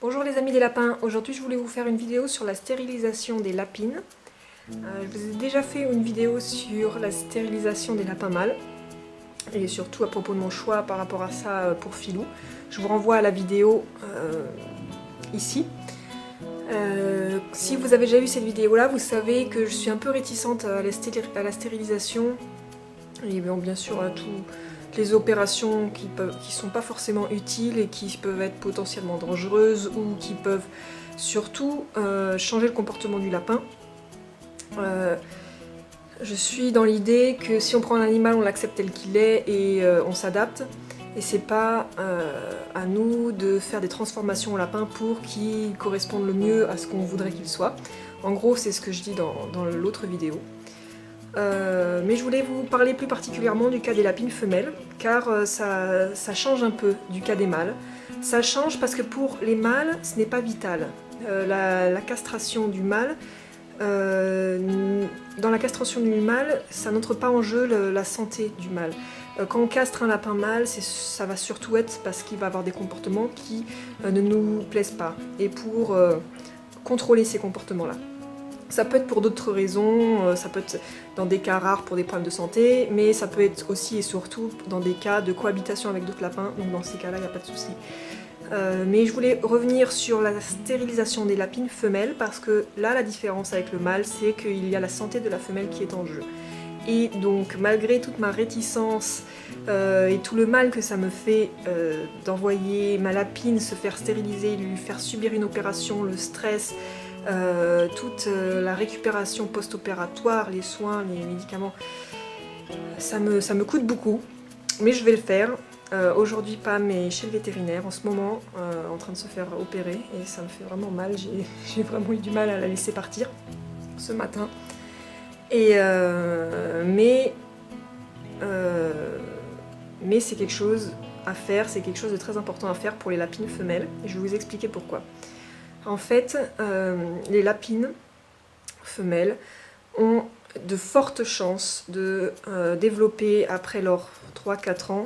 Bonjour les amis des lapins, aujourd'hui je voulais vous faire une vidéo sur la stérilisation des lapines. Je vous ai déjà fait une vidéo sur la stérilisation des lapins mâles et surtout à propos de mon choix par rapport à ça pour Filou. Je vous renvoie à la vidéo ici. Si vous avez déjà vu cette vidéo là, vous savez que je suis un peu réticente à la stérilisation et bien sûr à toutes les opérations qui sont pas forcément utiles et qui peuvent être potentiellement dangereuses ou qui peuvent surtout changer le comportement du lapin. Je suis dans l'idée que si on prend un animal, on l'accepte tel qu'il est et on s'adapte. Et c'est pas à nous de faire des transformations au lapin pour qu'il corresponde le mieux à ce qu'on voudrait qu'il soit. En gros, c'est ce que je dis dans l'autre vidéo. Mais je voulais vous parler plus particulièrement du cas des lapines femelles, car ça change un peu du cas des mâles. Ça change parce que pour les mâles, ce n'est pas vital. La castration du mâle, dans la castration du mâle, ça n'entre pas en jeu la santé du mâle. Quand on castre un lapin mâle, ça va surtout être parce qu'il va avoir des comportements qui ne nous plaisent pas, et pour contrôler ces comportements-là. Ça peut être pour d'autres raisons, ça peut être dans des cas rares pour des problèmes de santé, mais ça peut être aussi et surtout dans des cas de cohabitation avec d'autres lapins, donc dans ces cas-là, il n'y a pas de souci. Mais je voulais revenir sur la stérilisation des lapines femelles, parce que là, la différence avec le mâle, c'est qu'il y a la santé de la femelle qui est en jeu. Et donc, malgré toute ma réticence et tout le mal que ça me fait d'envoyer ma lapine se faire stériliser, lui faire subir une opération, le stress, toute la récupération post-opératoire, les soins, les médicaments, ça me coûte beaucoup, mais je vais le faire. Aujourd'hui Pam est chez le vétérinaire en ce moment, en train de se faire opérer, et ça me fait vraiment mal, j'ai vraiment eu du mal à la laisser partir ce matin. Mais c'est quelque chose à faire, c'est quelque chose de très important à faire pour les lapines femelles, et je vais vous expliquer pourquoi. En fait, les lapines femelles ont de fortes chances de développer après leurs 3-4 ans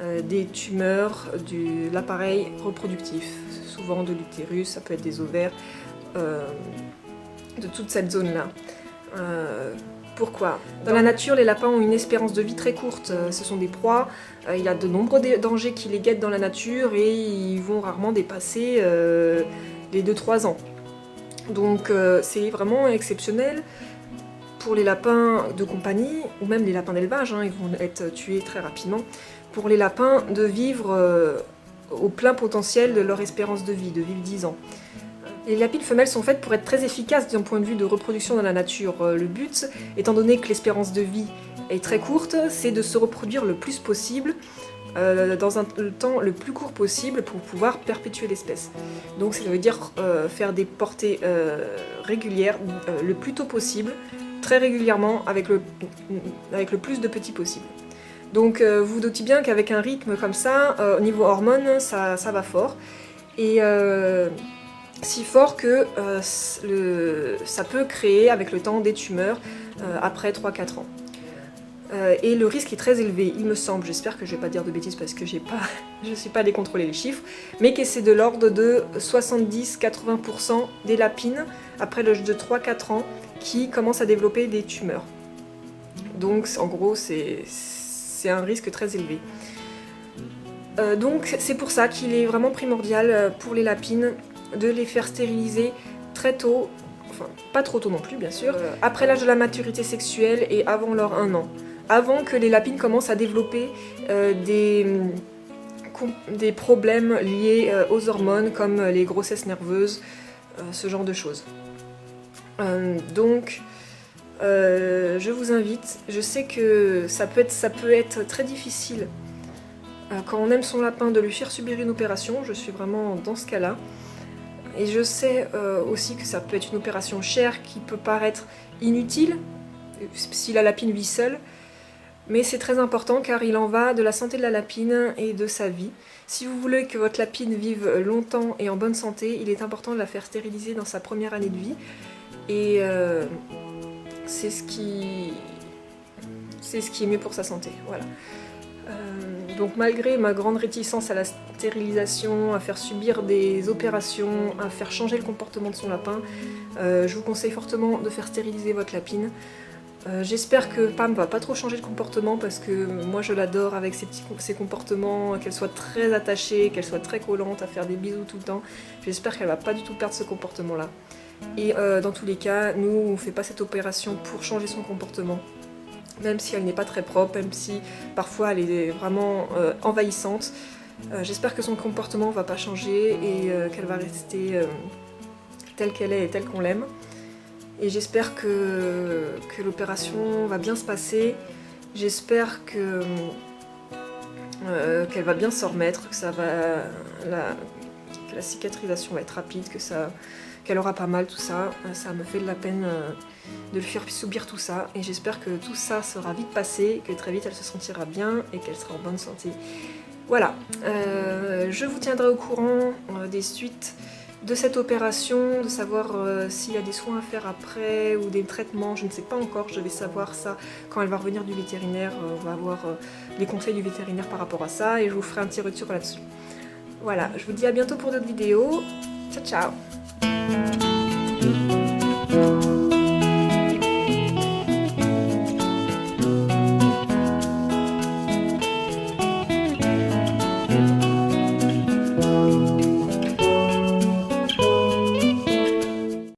des tumeurs de l'appareil reproductif, souvent de l'utérus, ça peut être des ovaires, de toute cette zone-là. Pourquoi ? Dans la nature, les lapins ont une espérance de vie très courte, ce sont des proies, il y a de nombreux dangers qui les guettent dans la nature et ils vont rarement dépasser les 2-3 ans. Donc c'est vraiment exceptionnel pour les lapins de compagnie, ou même les lapins d'élevage, ils vont être tués très rapidement, pour les lapins de vivre au plein potentiel de leur espérance de vivre 10 ans. Les lapines femelles sont faites pour être très efficaces d'un point de vue de reproduction dans la nature. Le but, étant donné que l'espérance de vie est très courte, c'est de se reproduire le plus possible, dans un temps le plus court possible pour pouvoir perpétuer l'espèce. Donc ça veut dire faire des portées régulières le plus tôt possible, très régulièrement, avec le plus de petits possible. Donc vous vous doutez bien qu'avec un rythme comme ça, au niveau hormones, ça va fort. Et si fort que ça peut créer avec le temps des tumeurs après 3-4 ans. Et le risque est très élevé, il me semble, j'espère que je vais pas dire de bêtises parce que je suis pas allée contrôler les chiffres, mais que c'est de l'ordre de 70-80% des lapines après l'âge de 3-4 ans qui commencent à développer des tumeurs. Donc en gros c'est un risque très élevé. Donc c'est pour ça qu'il est vraiment primordial pour les lapines de les faire stériliser très tôt, enfin pas trop tôt non plus bien sûr, après l'âge de la maturité sexuelle et avant leur 1 an. Avant que les lapines commencent à développer des problèmes liés aux hormones comme les grossesses nerveuses, ce genre de choses. Donc je vous invite, je sais que ça peut être très difficile quand on aime son lapin de lui faire subir une opération, je suis vraiment dans ce cas-là. Et je sais aussi que ça peut être une opération chère qui peut paraître inutile si la lapine vit seule, mais c'est très important car il en va de la santé de la lapine et de sa vie. Si vous voulez que votre lapine vive longtemps et en bonne santé, il est important de la faire stériliser dans sa première année de vie. Et c'est ce qui est mieux pour sa santé. Voilà. Donc malgré ma grande réticence à la stérilisation, à faire subir des opérations, à faire changer le comportement de son lapin, je vous conseille fortement de faire stériliser votre lapine. J'espère que Pam va pas trop changer de comportement parce que moi je l'adore avec ses comportements, qu'elle soit très attachée, qu'elle soit très collante, à faire des bisous tout le temps. J'espère qu'elle va pas du tout perdre ce comportement là. Et dans tous les cas, nous on fait pas cette opération pour changer son comportement. Même si elle n'est pas très propre, même si parfois elle est vraiment envahissante. J'espère que son comportement va pas changer et qu'elle va rester telle qu'elle est et telle qu'on l'aime. Et j'espère que l'opération va bien se passer. J'espère qu'elle va bien s'en remettre, que la cicatrisation va être rapide, qu'elle aura pas mal, tout ça. Ça me fait de la peine de lui faire subir tout ça. Et j'espère que tout ça sera vite passé, que très vite elle se sentira bien et qu'elle sera en bonne santé. Voilà, je vous tiendrai au courant des suites de cette opération, de savoir s'il y a des soins à faire après ou des traitements, je ne sais pas encore, je vais savoir ça quand elle va revenir du vétérinaire, on va avoir les conseils du vétérinaire par rapport à ça et je vous ferai un petit retour là-dessus. Voilà, je vous dis à bientôt pour d'autres vidéos, ciao ciao.